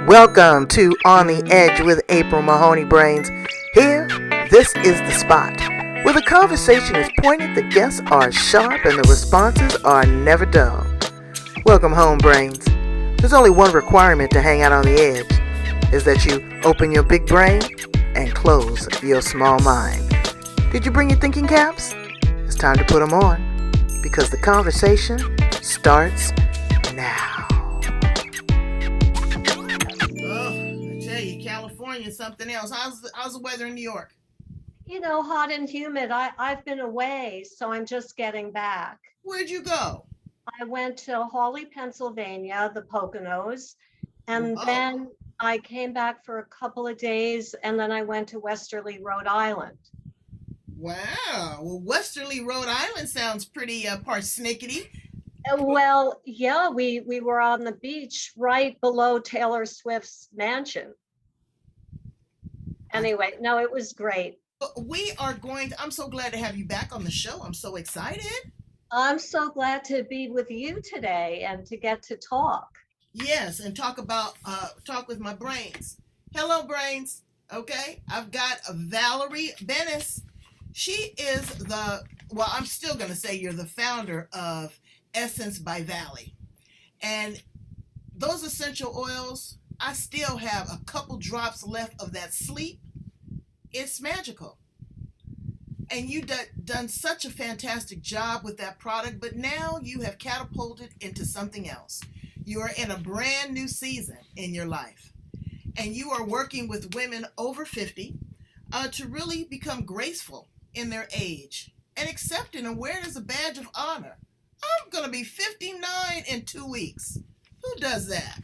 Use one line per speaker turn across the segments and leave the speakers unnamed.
Welcome to On the Edge with April Mahoney Brains. Here, this is the spot where the conversation is pointed, the guests are sharp, and the responses are never dull. Welcome home, Brains. There's only one requirement to hang out on the edge, is that you open your big brain and close your small mind. Did you bring your thinking caps? It's time to put them on, because the conversation starts now.
California, something else. How's the weather in New York?
You know, hot and humid. I've been away, so I'm just getting back.
Where'd you go?
I went to Hawley, Pennsylvania, the Poconos, and
Oh,
then I came back for a couple of days, and then I went to Westerly, Rhode Island.
wow. Well, Westerly, Rhode Island sounds pretty parsnickety.
Well, yeah, we were on the beach right below Taylor Swift's mansion. Anyway, no, it was great.
I'm so glad to have you back on the show. I'm so excited.
I'm so glad to be with you today and to get to talk.
Yes, and talk with my brains. Hello, brains. Okay, I've got Valerie Bennis. She is I'm still going to say you're the founder of Essence by Valley. And those essential oils, I still have a couple drops left of that sleep. It's magical. And you've done such a fantastic job with that product, but now you have catapulted into something else. You are in a brand new season in your life, and you are working with women over 50 to really become graceful in their age and accepting and wear it as a badge of honor. I'm going to be 59 in 2 weeks. Who does that?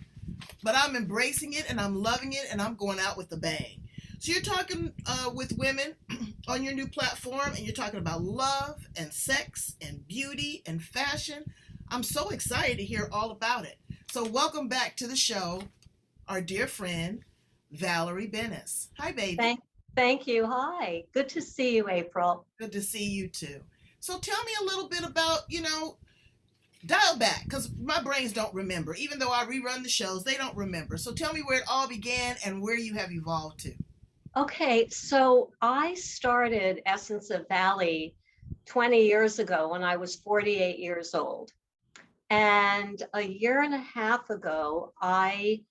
But I'm embracing it and I'm loving it and I'm going out with a bang. So you're talking with women on your new platform, and you're talking about love and sex and beauty and fashion. I'm so excited to hear all about it. So welcome back to the show, our dear friend, Valerie Bennis. Hi, baby.
Thank you. Hi. Good to see you, April.
Good to see you too. So tell me a little bit about, dial back, because my brains don't remember. Even though I rerun the shows, they don't remember. So tell me where it all began and where you have evolved to.
Okay, so I started Essence of Valley 20 years ago when I was 48 years old. And a year and a half ago, I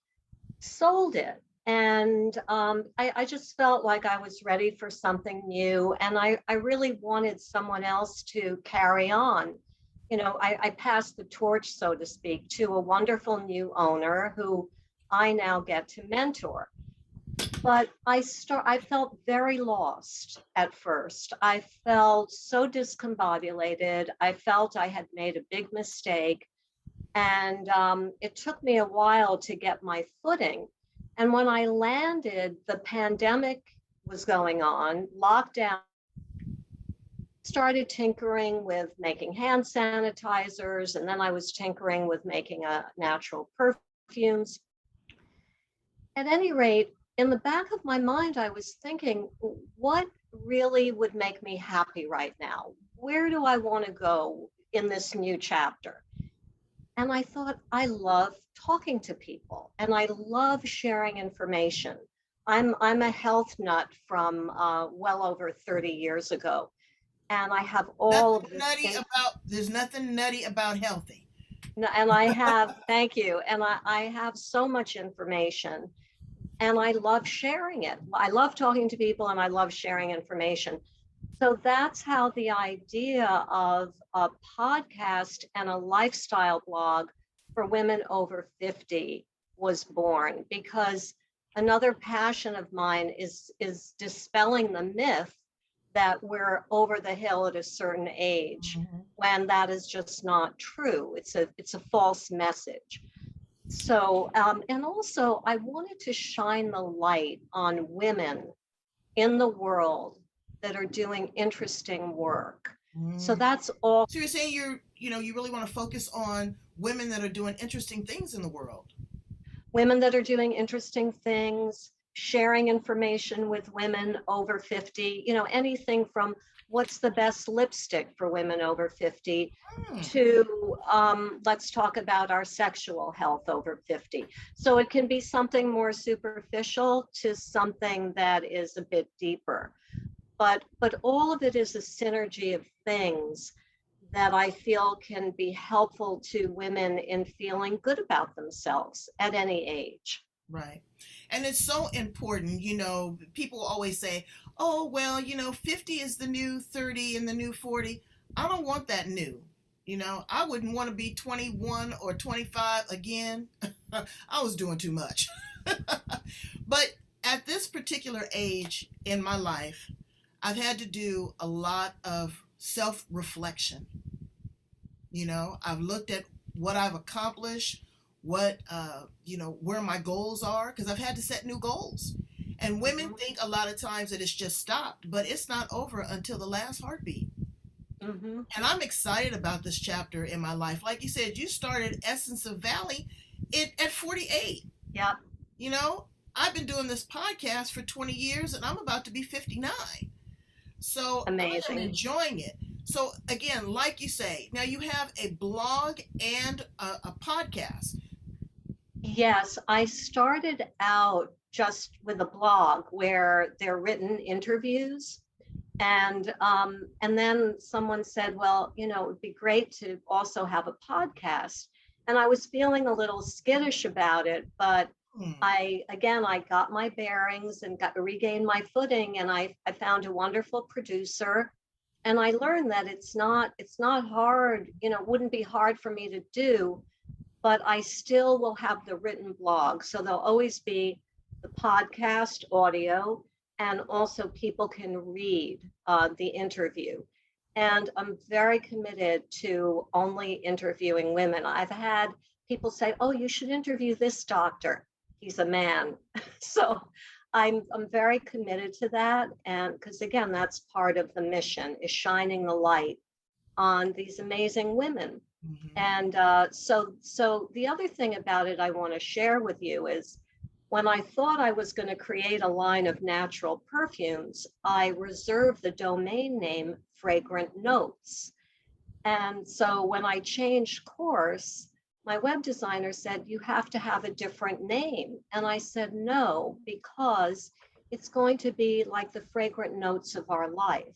sold it. And I just felt like I was ready for something new. And I really wanted someone else to carry on. You know, I passed the torch, so to speak, to a wonderful new owner who I now get to mentor. But I felt very lost at first. I felt so discombobulated. I felt I had made a big mistake. And it took me a while to get my footing. And when I landed, the pandemic was going on, lockdown. Started tinkering with making hand sanitizers, and then I was tinkering with making natural perfumes. At any rate, in the back of my mind, I was thinking, what really would make me happy right now? Where do I want to go in this new chapter? And I thought, I love talking to people and I love sharing information. I'm a health nut from well over 30 years ago. And I have all of this.
There's nothing nutty about healthy.
And I have, thank you. And I have so much information and I love sharing it. I love talking to people and I love sharing information. So that's how the idea of a podcast and a lifestyle blog for women over 50 was born, because another passion of mine is dispelling the myth that we're over the hill at a certain age, when that is just not true. It's a false message. So, and also I wanted to shine the light on women in the world that are doing interesting work. So that's all.
So you're saying you really want to focus on women that are doing interesting things in the world.
Women that are doing interesting things, sharing information with women over 50, anything from what's the best lipstick for women over 50,
Hmm.
to let's talk about our sexual health over 50. So it can be something more superficial to something that is a bit deeper. But all of it is a synergy of things that I feel can be helpful to women in feeling good about themselves at any age.
Right. And it's so important, people always say, oh, well, 50 is the new 30 and the new 40. I don't want that new. I wouldn't want to be 21 or 25 again. I was doing too much. But at this particular age in my life, I've had to do a lot of self reflection. I've looked at what I've accomplished, where my goals are, because I've had to set new goals. And women think a lot of times that it's just stopped, but it's not over until the last heartbeat.
Mm-hmm.
And I'm excited about this chapter in my life. Like you said, you started Essence of Valley at 48.
Yep.
I've been doing this podcast for 20 years and I'm about to be 59. So I am
Amazing.
enjoying it. So again, like you say, now you have a blog and a podcast.
Yes, I started out just with a blog where they're written interviews. And then someone said, well, it would be great to also have a podcast. And I was feeling a little skittish about it, but
Hmm.
I got my bearings and regained my footing, and I found a wonderful producer. And I learned that it's not hard, it wouldn't be hard for me to do, but I still will have the written blog. So there'll always be the podcast audio, and also people can read the interview. And I'm very committed to only interviewing women. I've had people say, oh, you should interview this doctor. He's a man. So I'm very committed to that. And because again, that's part of the mission, is shining the light on these amazing women.
Mm-hmm.
And so the other thing about it I want to share with you is, when I thought I was going to create a line of natural perfumes, I reserved the domain name Fragrant Notes. And so when I changed course, my web designer said, you have to have a different name. And I said, no, because it's going to be like the fragrant notes of our life.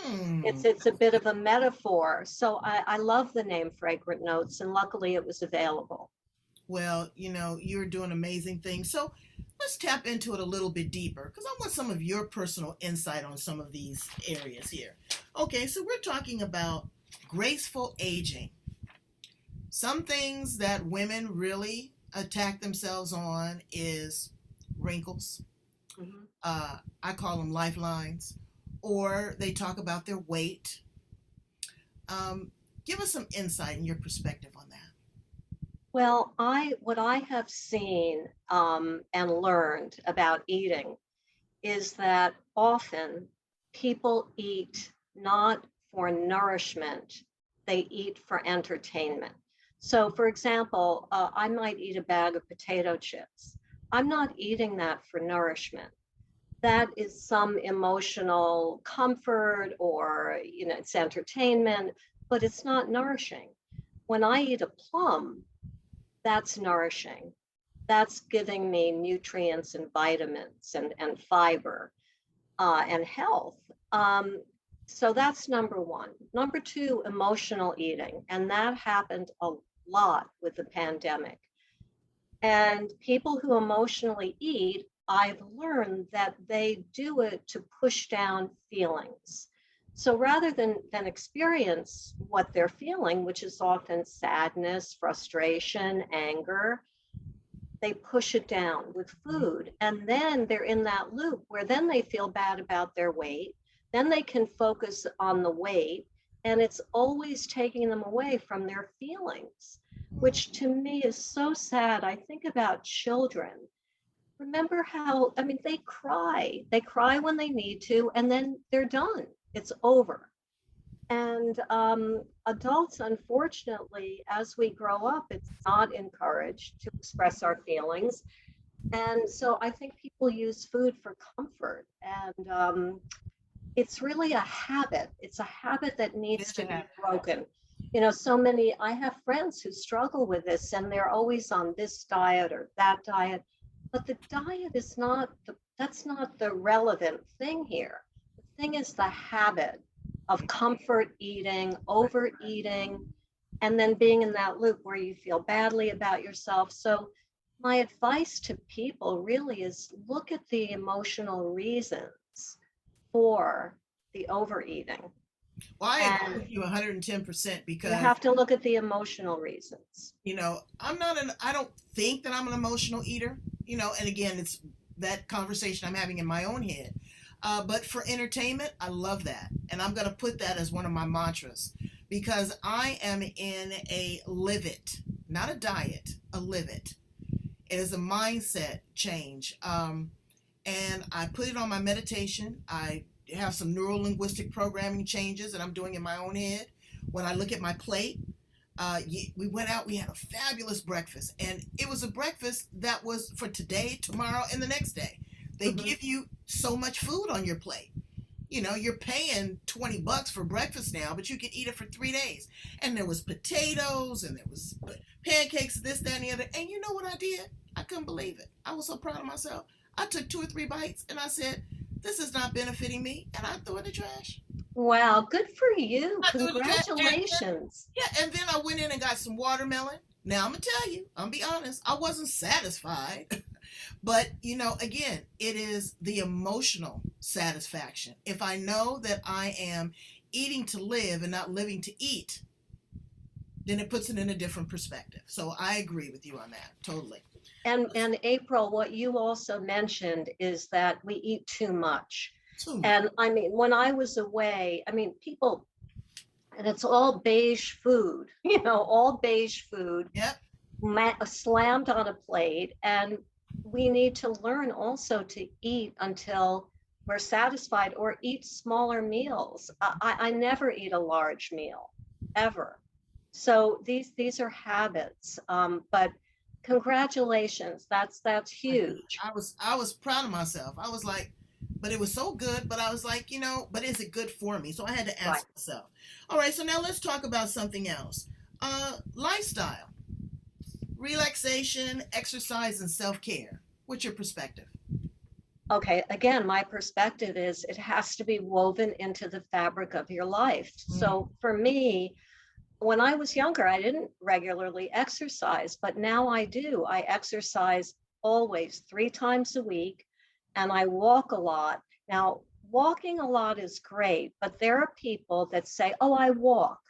It's a bit of a metaphor. So I love the name Fragrant Notes, and luckily it was available.
Well, you're doing amazing things. So let's tap into it a little bit deeper, because I want some of your personal insight on some of these areas here. Okay, so we're talking about graceful aging. Some things that women really attack themselves on is wrinkles.
Mhm.
I call them lifelines, or they talk about their weight. Give us some insight and your perspective on that.
Well, what I have seen and learned about eating is that often people eat not for nourishment, they eat for entertainment. So, for example, I might eat a bag of potato chips. I'm not eating that for nourishment. That is some emotional comfort, or, it's entertainment, but it's not nourishing. When I eat a plum, that's nourishing. That's giving me nutrients and vitamins and fiber and health. So that's number one. Number two, emotional eating. And that happened a lot with the pandemic. And people who emotionally eat, I've learned that they do it to push down feelings. So rather than experience what they're feeling, which is often sadness, frustration, anger, they push it down with food. And then they're in that loop where then they feel bad about their weight. Then they can focus on the weight, and it's always taking them away from their feelings, which to me is so sad. I think about children. Remember how, I mean, they cry. They cry when they need to, and then they're done. It's over. And adults, unfortunately, as we grow up, it's not encouraged to express our feelings. And so I think people use food for comfort. And it's really a habit. It's a habit that
It
needs
is
to
a
be
habit.
broken. You know, so many, I have friends who struggle with this and they're always on this diet or that diet, but the diet is not that's not the relevant thing here. The thing is the habit of comfort eating, overeating, and then being in that loop where you feel badly about yourself. So my advice to people really is look at the emotional reasons for the overeating.
Well, I agree
And
with you 110%
you
because,
have to look at the emotional reasons.
I don't think that I'm an emotional eater, and again, it's that conversation I'm having in my own head. But for entertainment, I love that. And I'm going to put that as one of my mantras because I am in a live it, not a diet, a live it. It is a mindset change. And I put it on my meditation. I have some neuro linguistic programming changes that I'm doing in my own head. When I look at my plate, we went out, we had a fabulous breakfast, and it was a breakfast that was for today, tomorrow, and the next day. They
Mhm.
give you so much food on your plate. You're paying $20 for breakfast now, but you can eat it for 3 days. And there was potatoes, and there was pancakes, this, that, and the other. And you know what I did? I couldn't believe it. I was so proud of myself. I took 2 or 3 bites, and I said, "This is not benefiting me," and I threw it in the trash.
Wow, good for you.
I threw it in the trash,
Congratulations.
yeah, and then I went in and got some watermelon. Now I'm gonna tell you, I'm gonna be honest, I wasn't satisfied. But again, it is the emotional satisfaction. If I know that I am eating to live and not living to eat, then it puts it in a different perspective. So I agree with you on that totally.
And April, what you also mentioned is that we eat too much.
Too much.
And I mean, when I was away, I mean, people, and it's all beige food, all beige food
Yep.
slammed on a plate. And we need to learn also to eat until we're satisfied or eat smaller meals. I never eat a large meal, ever. So these are habits. But congratulations, that's huge.
I was proud of myself. I was like, but it was so good. But I was like, but is it good for me? So I had to
Right.
ask myself. All right. So now let's talk about something else. Lifestyle, relaxation, exercise, and self care. What's your perspective?
Okay, again, my perspective is it has to be woven into the fabric of your life.
Mm.
So for me, when I was younger, I didn't regularly exercise, but now I do. I exercise always 3 times a week and I walk a lot. Now, walking a lot is great, but there are people that say, oh, I walk.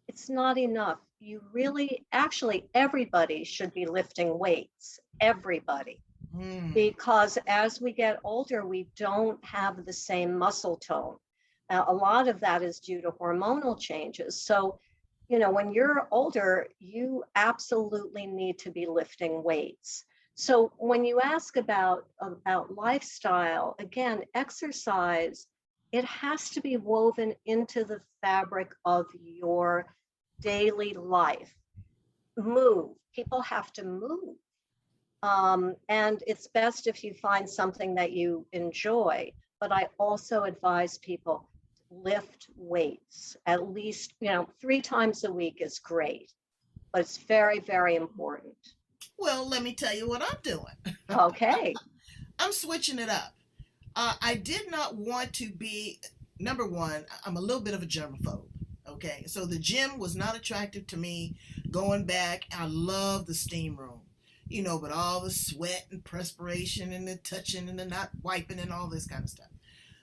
It's not enough. You really, actually, everybody should be lifting weights, everybody,
Mm.
because as we get older, we don't have the same muscle tone. A lot of that is due to hormonal changes. So, when you're older, you absolutely need to be lifting weights. So when you ask about lifestyle, again, exercise, it has to be woven into the fabric of your daily life. Move. People have to move. And it's best if you find something that you enjoy. But I also advise people lift weights at least, 3 times a week is great, but it's very, very important.
Well, let me tell you what I'm doing.
Okay.
I'm switching it up. I did not want to be, number one, I'm a little bit of a germaphobe. Okay. So the gym was not attractive to me going back. I love the steam room, but all the sweat and perspiration and the touching and the not wiping and all this kind of stuff.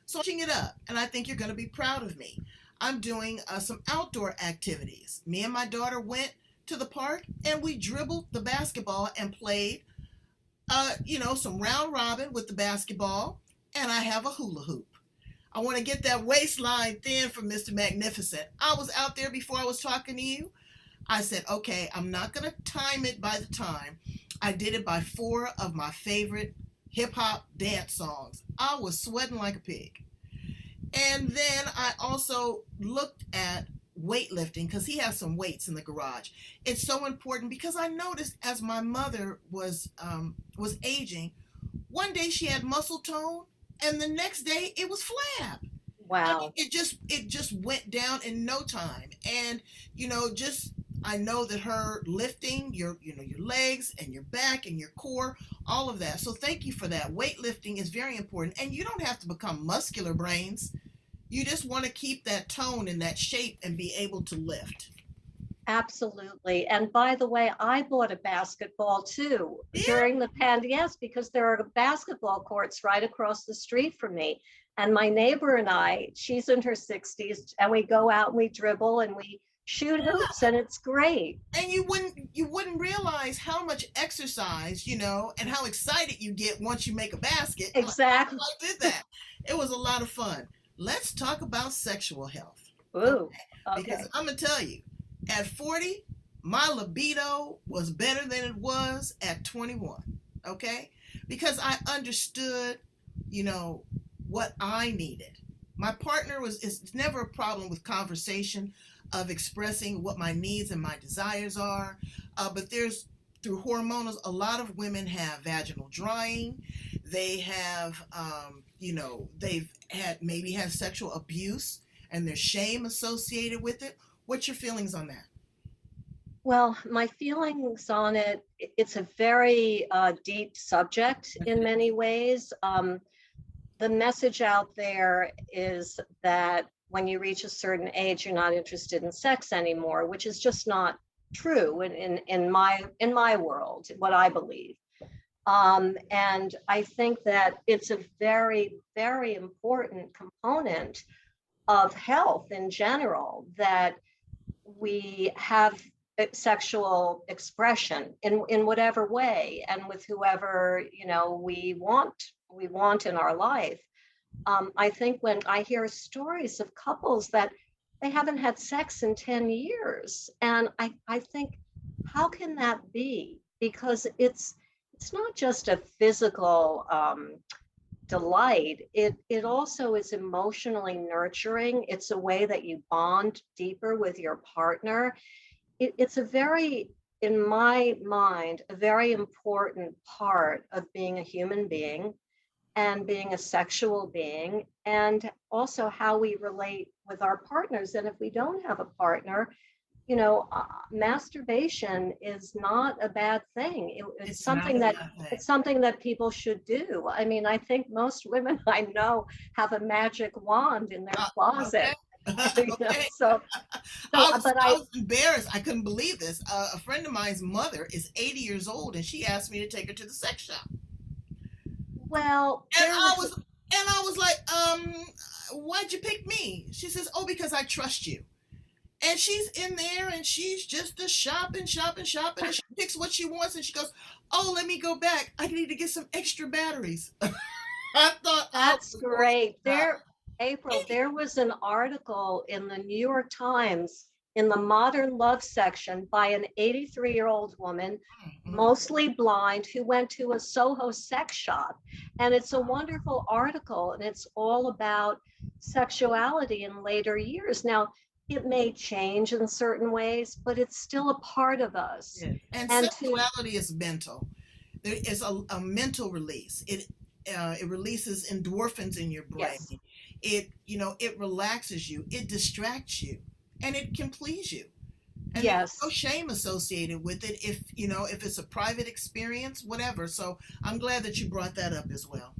So I'm switching it up. And I think you're going to be proud of me. I'm doing some outdoor activities. Me and my daughter went to the park and we dribbled the basketball and played some round robin with the basketball, and I have a hula hoop. I want to get that waistline thin for Mr. Magnificent. I was out there before I was talking to you. I said, okay, I'm not going to time it by the time. I did it by 4 of my favorite hip hop dance songs. I was sweating like a pig. And then I also looked at weightlifting because he has some weights in the garage. It's so important because I noticed as my mother was aging, one day she had muscle tone and the next day it was flab. I mean,
Wow.
it just went down in no time. And just I know that her lifting your legs and your back and your core, all of that. So thank you for that. Weightlifting is very important, and you don't have to become muscular brains. You just want to keep that tone and that shape and be able to lift.
Absolutely. And by the way, I bought a basketball too
Yeah.
during the pandemic. Yes, because there are basketball courts right across the street from me. And my neighbor and I, she's in her 60s, and we go out and we dribble and we shoot hoops, and it's great.
And you wouldn't realize how much exercise, and how excited you get once you make a basket. Like,
Exactly.
I did that. It was a lot of fun. Let's talk about sexual health. Okay?
Ooh,
Because
okay.
I'm gonna tell you, at 40, my libido was better than it was at 21. Okay? Because I understood, you know, what I needed. My partner was it's never a problem with conversation of expressing what my needs and my desires are. But there's through hormonals, a lot of women have vaginal drying. They have, they've maybe had sexual abuse, and there's shame associated with it. What's your feelings on that?
Well, my feelings on it, it's a very deep subject in many ways. The message out there is that when you reach a certain age, you're not interested in sex anymore, which is just not true in my world, what I believe. And I think that it's a very, very important component of health in general that we have sexual expression in whatever way and with whoever we want in our life. I think when I hear stories of couples that they haven't had sex in 10 years, and I think, how can that be? Because it's not just a physical delight. It also is emotionally nurturing. It's a way that you bond deeper with your partner. It's a very, in my mind, a very important part of being a human being and being a sexual being, and also how we relate with our partners. And if we don't have a partner, masturbation is not a bad thing. It's
It's not
something
a
that
bad thing.
it's something that people should do. I mean, I think most women I know have a magic wand in their
Okay.
closet.
Okay.
So
I
so
was
but
I
I
was embarrassed. I couldn't believe this. A friend of mine's mother is 80 years old, and she asked me to take her to the sex shop.
well,
And
there
I
was
was like, why'd you pick me? She says, oh, because I trust you. And she's in there, and she's just a shopping, shopping, shopping, and she picks what she wants, and she goes, oh, let me go back. I need to get some extra batteries. I thought I
That's
was going to
great.
die.
April, there was an article in the New York Times in the modern love section by an 83-year-old woman,
Mhm.
mostly blind, who went to a Soho sex shop. And it's a wonderful article, and it's all about sexuality in later years. Now, it may change in certain ways, but it's still a part of us.
Yes. And
And to
sexuality is mental. There is a mental release. It releases endorphins in your brain.
Yes,
It relaxes you. It distracts you, and it can please you. And there's no
yes.
shame associated with it if it's a private experience, whatever. So I'm glad that you brought that up as well.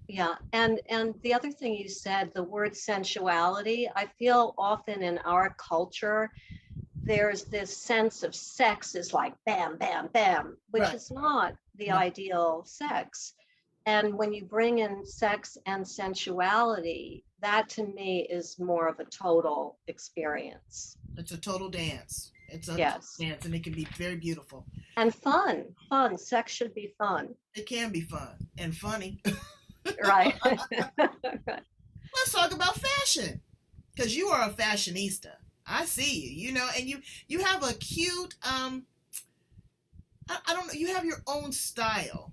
Yeah, and the other thing you said, the word sensuality, I feel often in our culture, there's this sense of sex is like bam, bam, bam, which
Right.
is not the
Right.
ideal sex. And when you bring in sex and sensuality, that to me is more of a total experience.
It's a total dance. It's a total
Yes.
dance, and it can be very beautiful.
And fun, fun. Sex should be fun,
It can be fun and funny.
right?
Let's talk about fashion, because you are a fashionista. I see you, and you have a cute I don't know, you have your own style.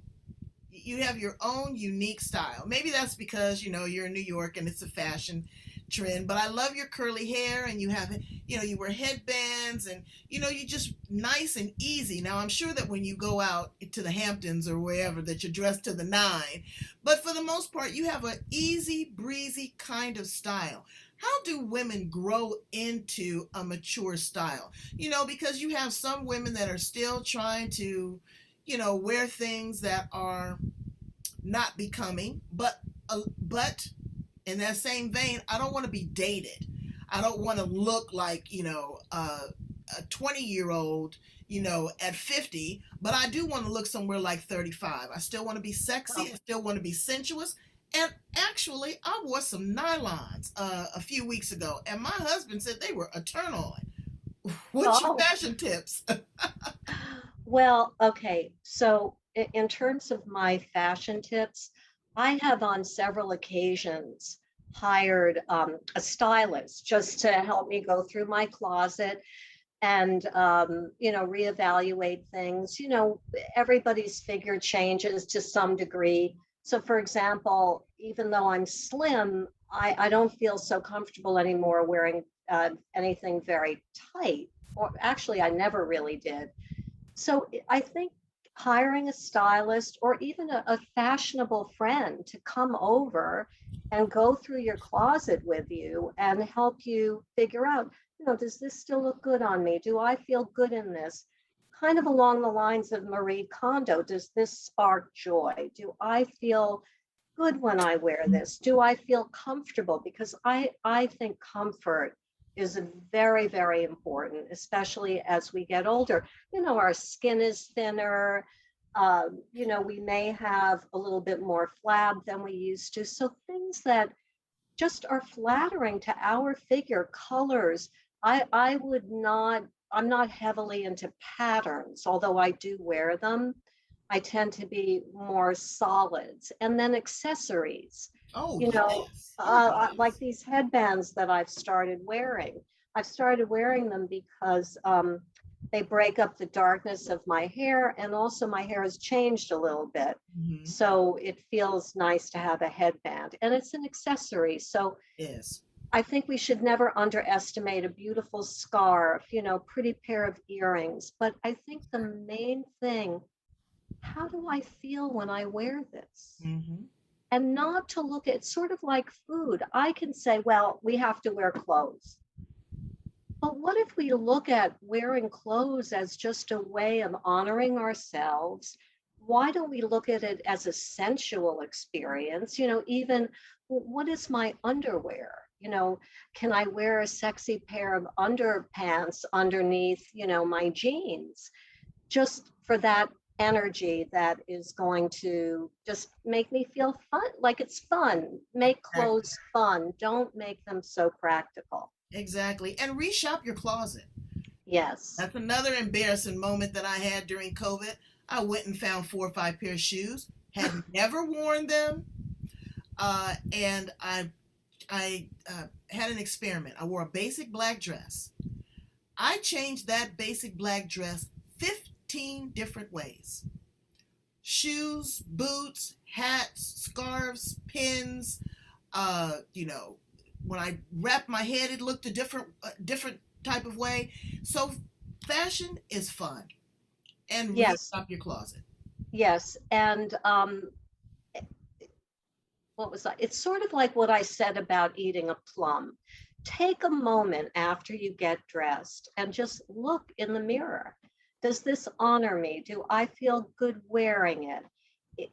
You have your own unique style. Maybe that's because you're in New York and it's a fashion trend, but I love your curly hair, and you have, you wear headbands, and you just nice and easy. Now I'm sure that when you go out to the Hamptons or wherever that you're dressed to the nine, but for the most part you have an easy breezy kind of style. How do women grow into a mature style? Because you have some women that are still trying to, wear things that are not becoming, but in that same vein, I don't want to be dated. I don't want to look like, a 20-year-old, at 50, but I do want to look somewhere like 35. I still want to be sexy. I still want to be sensuous. And actually, I wore some nylons a few weeks ago, and my husband said they were a turn on. What's your
Oh,
fashion tips?
well, okay. So in terms of my fashion tips, I have on several occasions hired a stylist just to help me go through my closet and reevaluate things. Everybody's figure changes to some degree. So for example, even though I'm slim, I don't feel so comfortable anymore wearing anything very tight, or actually I never really did. So I think hiring a stylist or even a fashionable friend to come over and go through your closet with you and help you figure out, does this still look good on me? Do I feel good in this? Kind of along the lines of Marie Kondo, does this spark joy? Do I feel good when I wear this? Do I feel comfortable? Because I think comfort is very, very important, especially as we get older. Our skin is thinner. We may have a little bit more flab than we used to. So things that just are flattering to our figure, colors. I would not, I'm not heavily into patterns, although I do wear them. I tend to be more solids. And then accessories,
Oh,
you know,
yes. Oh,
like
yes.
these headbands that I've started wearing. I've started wearing them because they break up the darkness of my hair, and also my hair has changed a little bit.
Hmm.
So it feels nice to have a headband, and it's an accessory. So
Yes.
I think we should never underestimate a beautiful scarf, pretty pair of earrings. But I think the main thing, how do I feel when I wear this?
Hmm.
And not to look at, sort of like food. I can say, well, we have to wear clothes. But what if we look at wearing clothes as just a way of honoring ourselves? Why don't we look at it as a sensual experience? Even what is my underwear? Can I wear a sexy pair of underpants underneath, my jeans? Just for that energy that is going to just make me feel fun, like it's fun. Make
Exactly.
clothes fun. Don't make them so practical.
Exactly. And reshop your closet.
Yes.
That's another embarrassing moment that I had during COVID. I went and found 4 or 5 pair of shoes, had never worn them, and I had an experiment. I wore a basic black dress. I changed that basic black dress 15 different ways: shoes, boots, hats, scarves, pins. When I wrapped my head, it looked a different type of way. So fashion is fun, and
Yes.
restop your closet.
Yes. And what was that? It's sort of like what I said about eating a plum. Take a moment after you get dressed and just look in the mirror. Does this honor me? Do I feel good wearing it?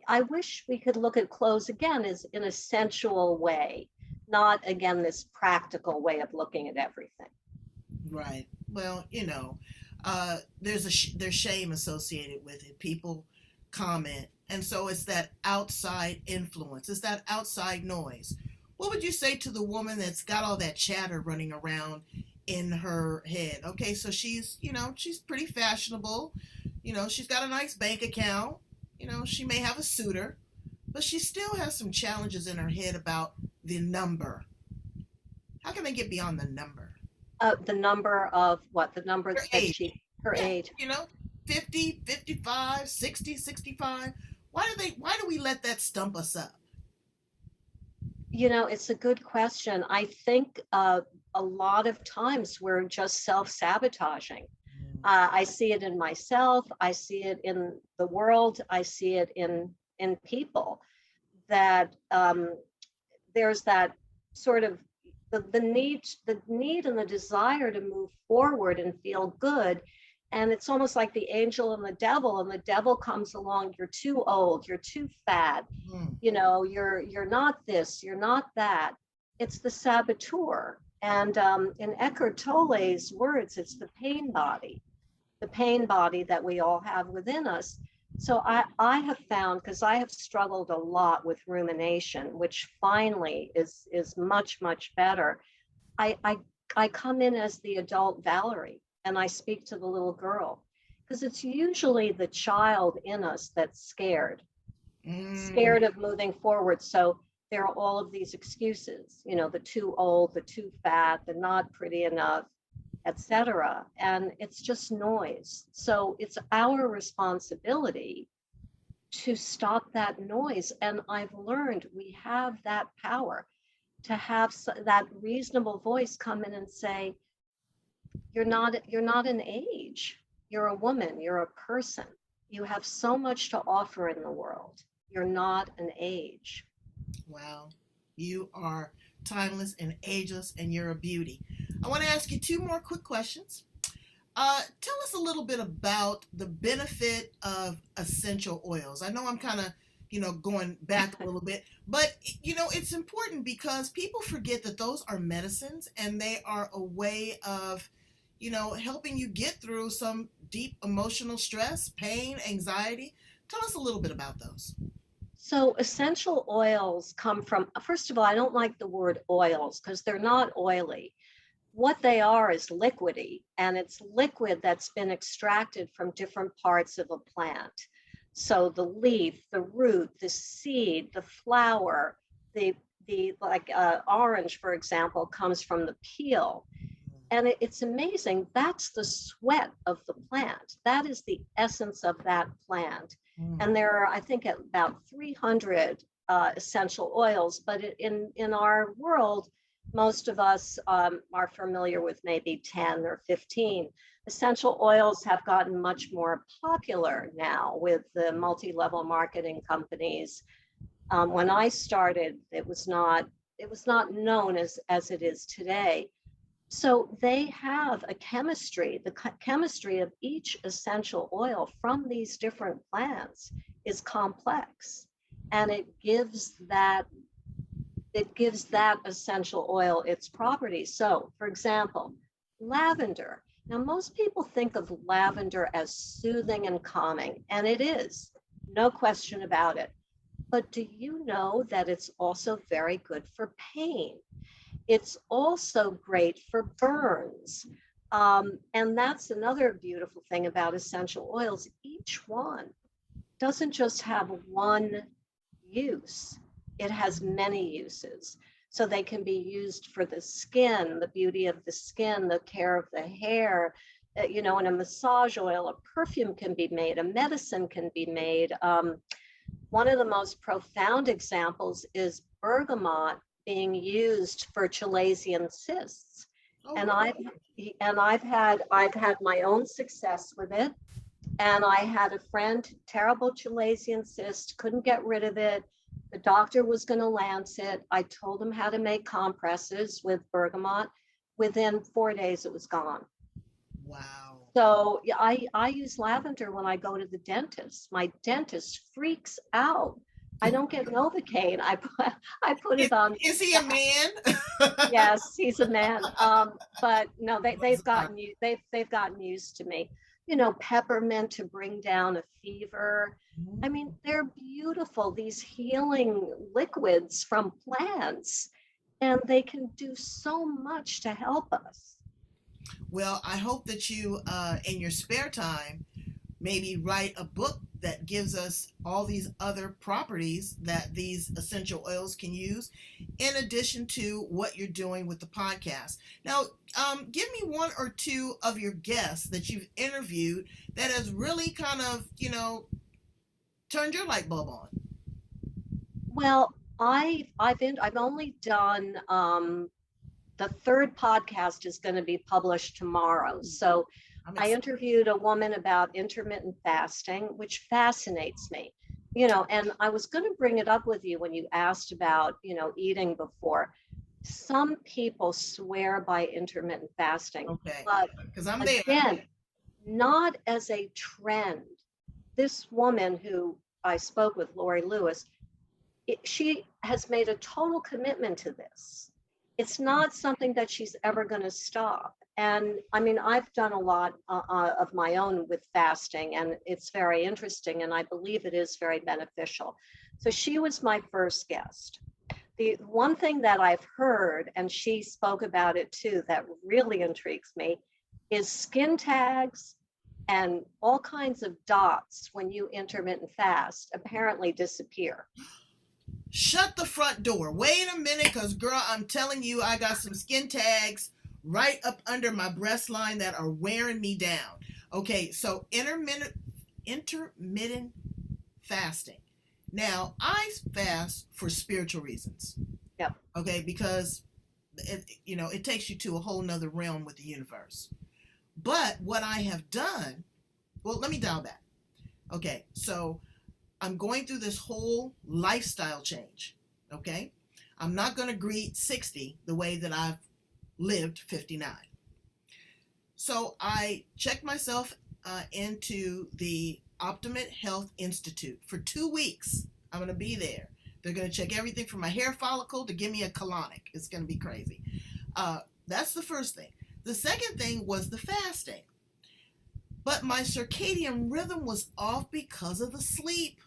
I wish we could look at clothes again as in a sensual way, not again this practical way of looking at everything.
Right. Well, there's shame associated with it. People comment, and so it's that outside influence. It's that outside noise. What would you say to the woman that's got all that chatter running around in her head? Okay, so she's pretty fashionable. She's got a nice bank account. She may have a suitor, but she still has some challenges in her head about the number. How can they get beyond the number?
The number of what? The number
Her
that
age.
her
Yeah,
age.
50, 55, 60, 65. Why do we let that stump us up?
It's a good question. I think a lot of times we're just self-sabotaging. I see it in myself. I see it in the world. I see it in people that there's that sort of the need and the desire to move forward and feel good. And it's almost like the angel and the devil comes along. You're too old. You're too fat.
Mm.
You're not this. You're not that. It's the saboteur. And in Eckhart Tolle's words, it's the pain body that we all have within us. So I have found, because I have struggled a lot with rumination, which finally is much, much better. I, I, I come in as the adult Valerie and I speak to the little girl, because it's usually the child in us that's
Mm.
scared of moving forward. So there are all of these excuses, the too old, the too fat, the not pretty enough, etc. And it's just noise. So it's our responsibility to stop that noise. And I've learned we have that power to have that reasonable voice come in and say, you're not an age. You're a woman, you're a person. You have so much to offer in the world. You're not an age.
Wow. You are timeless and ageless, and you're a beauty. I want to ask you two more quick questions. Tell us a little bit about the benefit of essential oils. I know I'm kind of, going back a little bit, but it's important because people forget that those are medicines and they are a way of, helping you get through some deep emotional stress, pain, anxiety. Tell us a little bit about those.
So essential oils come from, first of all, I don't like the word oils because they're not oily. What they are is liquidy, and it's liquid that's been extracted from different parts of a plant. So the leaf, the root, the seed, the flower, the like orange, for example, comes from the peel. And it's amazing. That's the sweat of the plant. That is the essence of that plant.
Mm.
And there are, I think, about 300 essential oils. But in our world, most of us are familiar with maybe 10 or 15. Essential oils have gotten much more popular now with the multi-level marketing companies. When I started, it was not known as it is today. So they have a chemistry, the chemistry of each essential oil from these different plants is complex, and it gives that essential oil its properties. So, for example, lavender. Now, most people think of lavender as soothing and calming, and it is, no question about it. But do you know that it's also very good for pain? It's also great for burns. And that's another beautiful thing about essential oils. Each one doesn't just have one use, it has many uses. So they can be used for the skin, the beauty of the skin, the care of the hair. In a massage oil, a perfume can be made, a medicine can be made. One of the most profound examples is bergamot being used for chalazion cysts.
Oh,
And
really?
I've had my own success with it. And I had a friend, terrible chalazion cyst, couldn't get rid of it. The doctor was going to lance it. I told him how to make compresses with bergamot. Within 4 days, it was gone.
Wow.
So yeah, I use lavender when I go to the dentist. My dentist freaks out. I don't get Novocaine. I put
Is,
it on.
is he a man?
Yes, he's a man. But no, they've
Bizarre.
they've gotten used to me. Peppermint to bring down a fever. I mean, they're beautiful, these healing liquids from plants, and they can do so much to help us.
Well, I hope that you, in your spare time, maybe write a book that gives us all these other properties that these essential oils can use, in addition to what you're doing with the podcast. Now, give me one or two of your guests that you've interviewed that has really kind of, turned your light bulb on.
Well, I've only done the third podcast is going to be published tomorrow. So I interviewed a woman about intermittent fasting, which fascinates me. And I was going to bring it up with you when you asked about, eating before. Some people swear by intermittent fasting,
Okay,
but
because I'm there.
again, not as a trend. This woman who I spoke with, Lori Lewis, she has made a total commitment to this. It's not something that she's ever going to stop. And I mean, I've done a lot of my own with fasting, and it's very interesting, and I believe it is very beneficial. So she was my first guest. The one thing that I've heard, and she spoke about it too, that really intrigues me, is skin tags and all kinds of dots when you intermittent fast apparently disappear.
Shut the front door. Wait a minute, because girl, I'm telling you, I got some skin tags right up under my breast line that are wearing me down. Okay, so intermittent fasting. Now, I fast for spiritual reasons.
Yep.
Okay, because it takes you to a whole nother realm with the universe. But what I have done, well, let me dial back. Okay, so I'm going through this whole lifestyle change. Okay, I'm not going to greet 60 the way that I've lived 59. So I checked myself into the Optimate Health Institute for 2 weeks. I'm going to be there. They're going to check everything from my hair follicle to give me a colonic. It's going to be crazy. That's the first thing. The second thing was the fasting. But my circadian rhythm was off because of the sleep.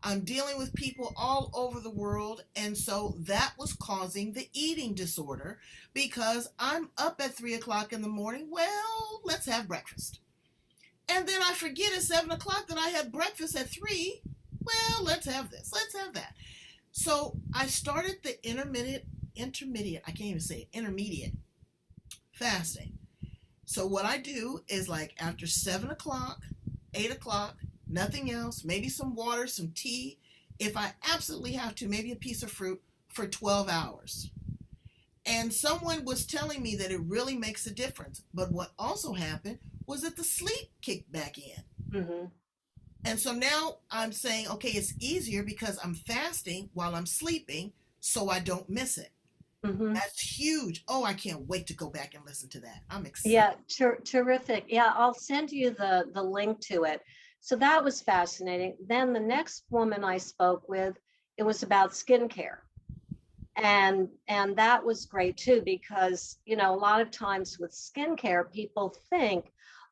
I'm dealing with people all over the world, and so that was causing the eating disorder because I'm up at 3 o'clock in the morning. Well, let's have breakfast. And then I forget at 7 o'clock that I had breakfast at 3. Well, let's have this, let's have that. So I started the intermediate, I can't even say it, intermediate fasting. So what I do is like after 7 o'clock, 8 o'clock, nothing else, maybe some water, some tea. If I absolutely have to, maybe a piece of fruit for 12 hours. And someone was telling me that it really makes a difference. But what also happened was that the sleep kicked back in.
Mm-hmm.
And so now I'm saying, okay, it's easier because I'm fasting while I'm sleeping so I don't miss it. Mm-hmm. That's huge. Oh, I can't wait to go back and listen to that. I'm excited.
Yeah, terrific. Yeah, I'll send you the link to it. So that was fascinating. Then the next woman I spoke with, it was about skincare. And that was great too, because, a lot of times with skincare, people think,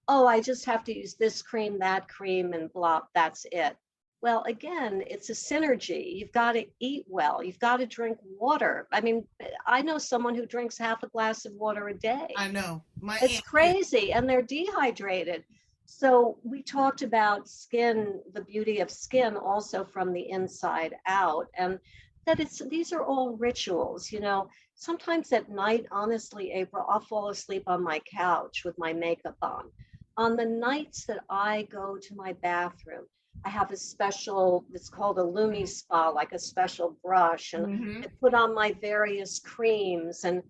oh, I just have to use this cream, that cream, and blah, that's it. Well, again, it's a synergy. You've got to eat well. You've got to drink water. I mean, I know someone who drinks half a glass of water a day.
I know.
It's crazy. And they're dehydrated. So we talked about skin, the beauty of skin also from the inside out. And that these are all rituals, Sometimes at night, honestly, April, I'll fall asleep on my couch with my makeup on. On the nights that I go to my bathroom, I have a special, it's called a Lumi Spa, like a special brush, and mm-hmm. I put on my various creams, and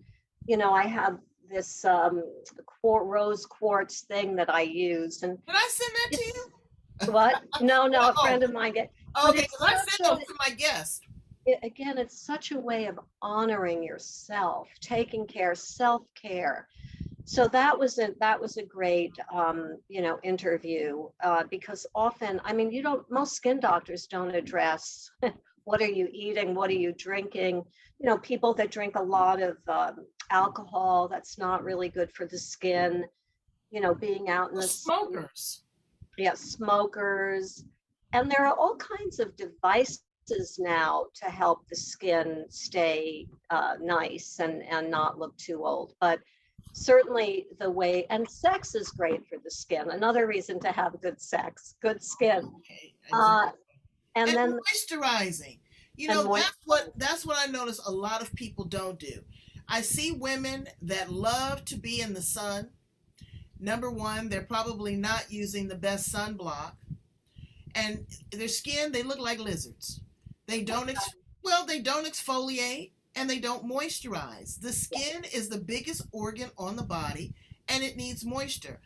I have this rose quartz thing that I use. And
did I send that to you?
What? No, a friend of mine get.
Okay, because I sent them to my guest.
Again, it's such a way of honoring yourself, taking care, self-care. So that was a great, interview because often, I mean, most skin doctors don't address what are you eating, what are you drinking. People that drink a lot of alcohol, that's not really good for the skin. Being out in the
smokers.
Yeah, smokers, and there are all kinds of devices now to help the skin stay nice and not look too old, but certainly the way, and sex is great for the skin. Another reason to have good sex, good skin.
Okay, exactly. And then moisturizing. That's what I notice a lot of people don't do. I see women that love to be in the sun. Number one, they're probably not using the best sunblock. And their skin, they look like lizards. They don't Well, they don't exfoliate and they don't moisturize. The skin is the biggest organ on the body and it needs moisture.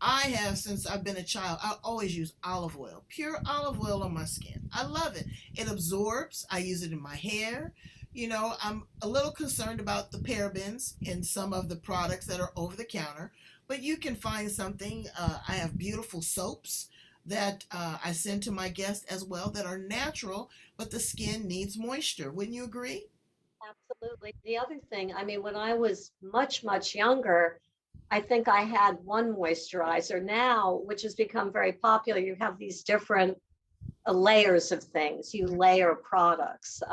I have, since I've been a child, I always use olive oil, pure olive oil on my skin. I love it. It absorbs. I use it in my hair. You know, I'm a little concerned about the parabens in some of the products that are over the counter, but you can find something. I have beautiful soaps that I send to my guests as well that are natural, but the skin needs moisture. Wouldn't you agree?
Absolutely. The other thing, I mean, when I was much, much younger, I think I had one moisturizer. Now, which has become very popular, you have these different layers of things. You layer products.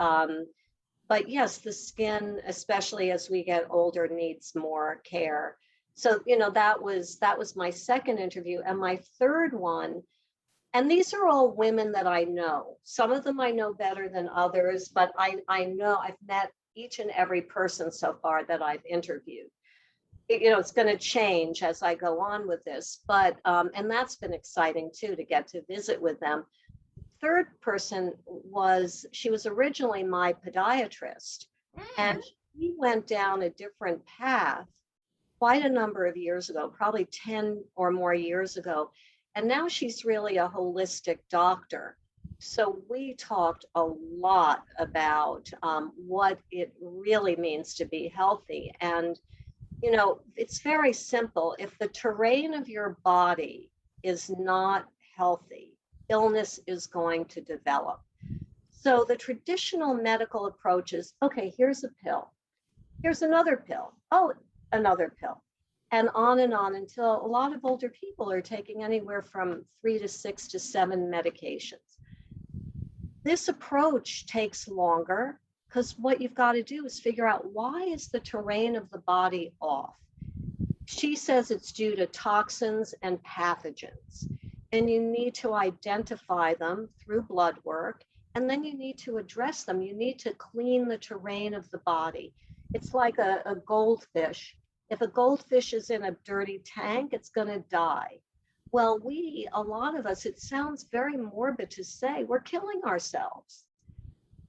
But yes, the skin, especially as we get older, needs more care. So, that was my second interview. And my third one, and these are all women that I know. Some of them I know better than others, but I know I've met each and every person so far that I've interviewed. It's going to change as I go on with this, but and that's been exciting too, to get to visit with them. Third person she was originally my podiatrist,
Mm.
and she went down a different path quite a number of years ago, probably 10 or more years ago. And now she's really a holistic doctor. So we talked a lot about what it really means to be healthy. And, it's very simple. If the terrain of your body is not healthy, illness is going to develop. So the traditional medical approach is, okay, here's a pill. Here's another pill. Oh, another pill. And on until a lot of older people are taking anywhere from 3 to 6 to 7 medications. This approach takes longer because what you've got to do is figure out, why is the terrain of the body off? She says it's due to toxins and pathogens. And you need to identify them through blood work, and then you need to address them. You need to clean the terrain of the body. It's like a goldfish. If a goldfish is in a dirty tank, it's going to die. Well, a lot of us, it sounds very morbid to say, we're killing ourselves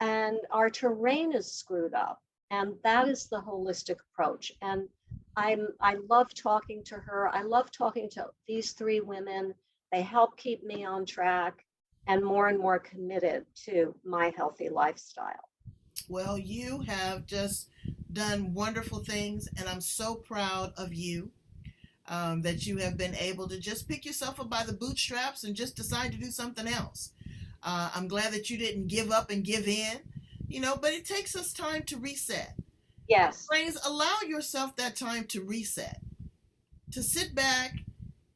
and our terrain is screwed up. And that is the holistic approach. And I love talking to her. I love talking to these three women. They help keep me on track and more committed to my healthy lifestyle.
Well, you have just done wonderful things, and I'm so proud of you, that you have been able to just pick yourself up by the bootstraps and just decide to do something else. I'm glad that you didn't give up and give in, but it takes us time to reset.
Yes.
Brains, allow yourself that time to reset, to sit back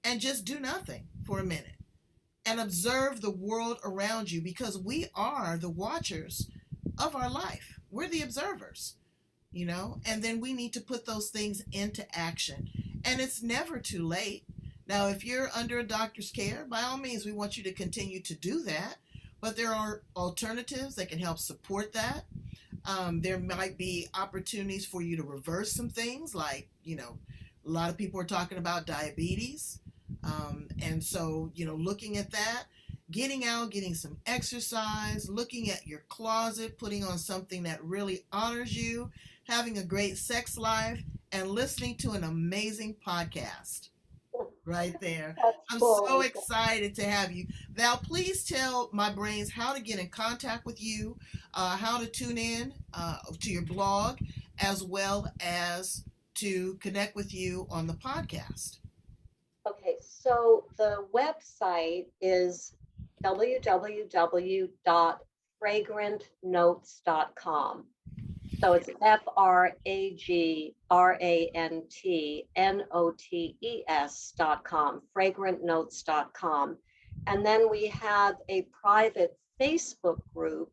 and just do nothing for a minute and observe the world around you, because we are the watchers of our life. We're the observers, and then we need to put those things into action. And it's never too late. Now, if you're under a doctor's care, by all means, we want you to continue to do that. But there are alternatives that can help support that. There might be opportunities for you to reverse some things, like, a lot of people are talking about diabetes. And so, looking at that, getting out, getting some exercise, looking at your closet, putting on something that really honors you, having a great sex life, and listening to an amazing podcast right there.
That's
I'm so
cool.
excited to have you. Val, please tell my brains how to get in contact with you, how to tune in to your blog, as well as to connect with you on the podcast.
Okay, so the website is www.fragrantnotes.com. So it's FragrantNotes.com, fragrantnotes.com. And then we have a private Facebook group,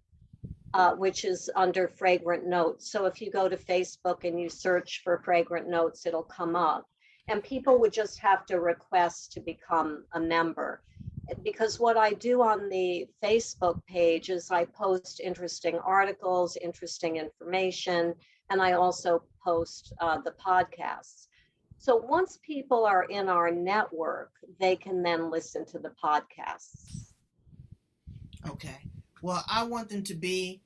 which is under Fragrant Notes. So if you go to Facebook and you search for Fragrant Notes, it'll come up. And people would just have to request to become a member. Because what I do on the Facebook page is I post interesting articles, interesting information, and I also post the podcasts. So once people are in our network, they can then listen to the podcasts.
Okay. Well, I want them to be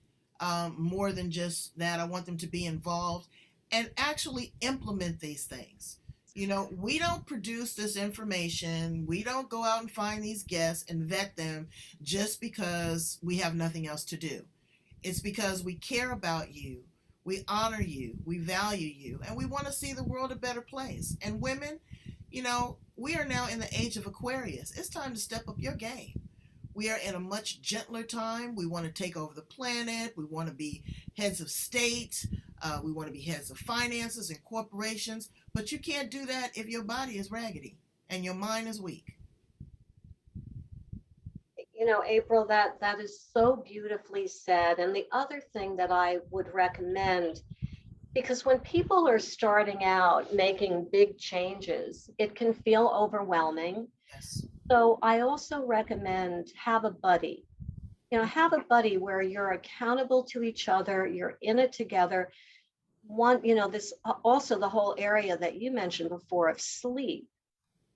more than just that. I want them to be involved and actually implement these things. You know, we don't produce this information. We don't go out and find these guests and vet them just because we have nothing else to do. It's because we care about you. We honor you. We value you. And we want to see the world a better place. And women, you know, we are now in the age of Aquarius. It's time to step up your game. We are in a much gentler time. We want to take over the planet. We want to be heads of state. We want to be heads of finances and corporations. But you can't do that if your body is raggedy and your mind is weak.
You know, April, that is so beautifully said. And the other thing that I would recommend, because when people are starting out making big changes, it can feel overwhelming.
Yes.
So I also recommend have a buddy. You know, have a buddy where you're accountable to each other, you're in it together. One, you know, this also the whole area that you mentioned before of sleep,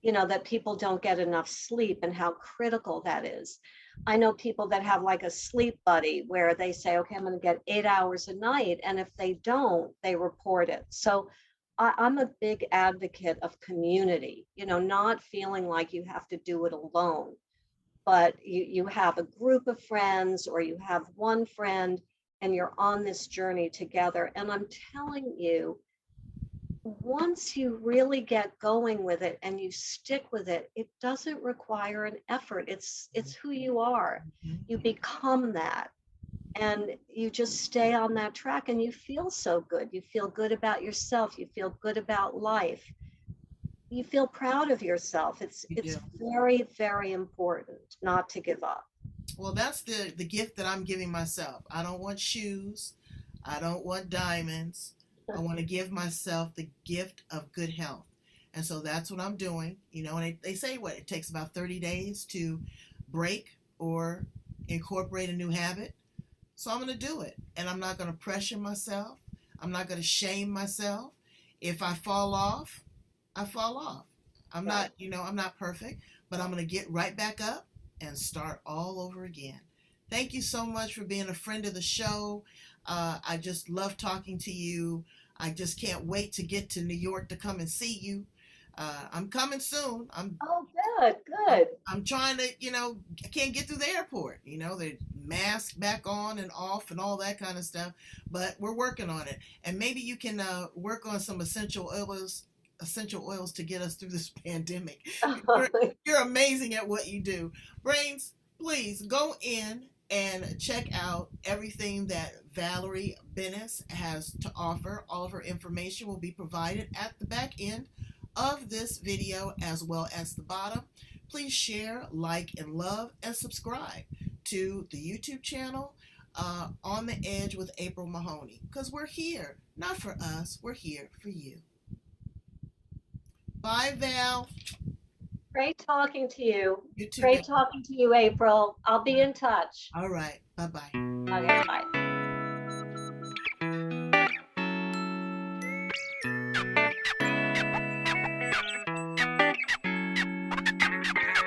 you know, that people don't get enough sleep and how critical that is. I know people that have like a sleep buddy where they say, okay, I'm going to get 8 hours a night. And if they don't, they report it. So I'm a big advocate of community, you know, not feeling like you have to do it alone, but you have a group of friends or you have one friend and you're on this journey together. And I'm telling you, once you really get going with it and you stick with it, it doesn't require an effort. It's who you are. You become that and you just stay on that track and you feel so good. You feel good about yourself. You feel good about life. You feel proud of yourself. It's very, very important not to give up.
Well, that's the gift that I'm giving myself. I don't want shoes. I don't want diamonds. I want to give myself the gift of good health. And so that's what I'm doing. You know, and they say what it takes about 30 days to break or incorporate a new habit. So I'm going to do it. And I'm not going to pressure myself. I'm not going to shame myself. If I fall off, I fall off. I'm not, you know, I'm not perfect, but I'm going to get right back up and start all over again. Thank you so much for being a friend of the show. I just love talking to you. I just can't wait to get to New York to come and see you. I'm coming soon.
Oh, good, good.
I'm trying to, you know, I can't get through the airport. You know, the mask back on and off and all that kind of stuff. But we're working on it. And maybe you can work on some essential oils to get us through this pandemic. You're amazing at what you do. Brains, please go in and check out everything that Valerie Bennis has to offer. All of her information will be provided at the back end of this video as well as the bottom. Please share, like, and love, and subscribe to the YouTube channel On the Edge with April Mahoney, because we're here, not for us, we're here for you. Bye, Val.
Great talking to you.
You too.
Great talking to you, April. I'll be in touch.
All right. Bye-bye.
Okay, bye.